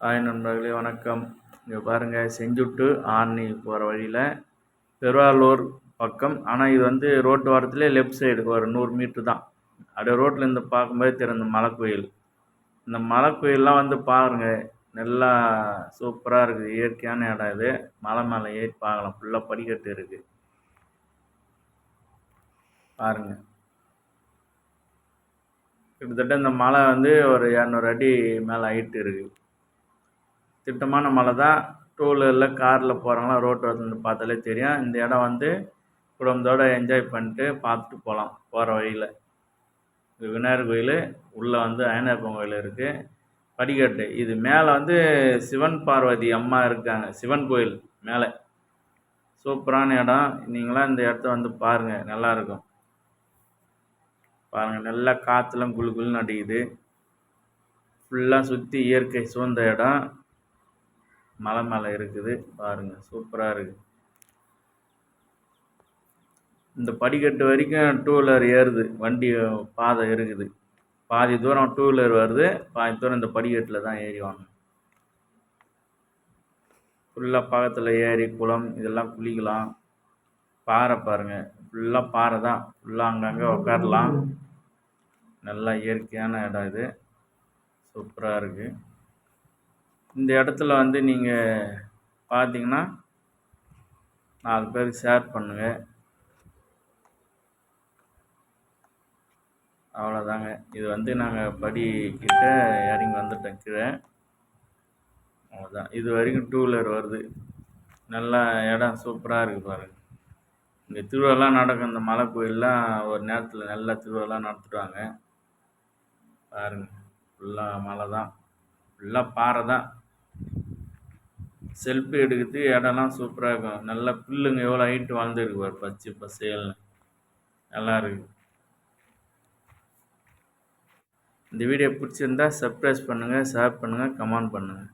Hi நண்பர்களே, வணக்கம். இங்கே பாருங்கள், செஞ்சுட்டு to ஆரணி போகிற வழியில் திருவாரூர் பக்கம். ஆனால் இது வந்து ரோட்டு ஓரத்துலேயே லெஃப்ட் சைடு ஒரு 100 மீட்ரு தான். அப்படியே ரோட்லேருந்து பார்க்கும்போது தெரியும் இந்த மலை கோயில். இந்த மலை கோயிலெலாம் வந்து பாருங்கள், நல்லா சூப்பராக இருக்குது. இயற்கையான இடம் இது. மலை மேலே ஏறி பார்க்கலாம். ஃபுல்லாக படிக்கட்டு இருக்குது பாருங்கள். கிட்டத்தட்ட இந்த மலை வந்து ஒரு 200 அடி மேலே ஹைட்டு இருக்குது. திட்டமான மலை தான். டூ வீலரில் காரில் போகிறவங்களாம் ரோட்டு வந்து பார்த்தாலே தெரியும். இந்த இடம் வந்து குடும்பத்தோடு என்ஜாய் பண்ணிட்டு பார்த்துட்டு போகலாம் போகிற வழியில். இது விநாயகர் கோயில், உள்ளே வந்து ஐயனார்ப்பன் கோயில் இருக்குது. படிக்கட்டு இது மேலே வந்து சிவன் பார்வதி அம்மா இருக்காங்க. சிவன் கோயில் மேலே சூப்பரான இடம். நீங்களாம் இந்த இடத்த வந்து பாருங்கள், நல்லாயிருக்கும். பாருங்கள், நல்லா காற்றுலாம் குளு குளுன்னு அடிக்குது. ஃபுல்லாக சுற்றி இயற்கை சூழ்ந்த இடம். மலை மேலே இருக்குது பாருங்கள், சூப்பராக இருக்குது. இந்த படிக்கட்டு வரைக்கும் டூ வீலர் ஏறுது, வண்டி பாதை இருக்குது. பாதி தூரம் டூ வீலர் வருது, பாதி தூரம் இந்த படிக்கட்டில் தான் ஏறிவாங்க. ஃபுல்லாக பக்கத்தில் ஏரி குளம் இதெல்லாம் குளிக்கலாம். பாறை பாருங்கள், ஃபுல்லாக பாறை தான். ஃபுல்லாக அங்கங்கே உட்காரலாம். நல்லா இயற்கையான இடம் இது. சூப்பராக இருக்குது. இந்த இடத்துல வந்து நீங்கள் பார்த்தீங்கன்னா 4 பேருக்கு ஷேர் பண்ணுங்கள். அவ்வளோதாங்க. இது வந்து நாங்கள் படிக்கிட்ட இறங்கி வந்துட்டோம் கீழே. அவ்வளோதான். இது வரைக்கும் டூ வீலர் வருது. நல்லா இடம் சூப்பராக இருக்குது பாருங்கள். இங்கே திருவிழாலாம் நடக்கும். இந்த மலை கோயிலெலாம் ஒரு நேரத்தில் நல்லா திருவிழாலாம் நடத்துடுவாங்க பாருங்கள். ஃபுல்லாக மலை தான், ஃபுல்லாக பாறை தான். செல்ஃபி எடுக்கிறதுக்கு இடம்லாம் சூப்பராக இருக்கும். நல்லா புல்லுங்க எவ்வளோ ஹைட்டு வளர்ந்துருக்கு பாரு, பச்சை பசேல்னு நல்லா இருக்குது. இந்த வீடியோ பிடிச்சிருந்தா சப்ஸ்கிரைப் பண்ணுங்கள், ஷேர் பண்ணுங்கள், கமெண்ட் பண்ணுங்கள்.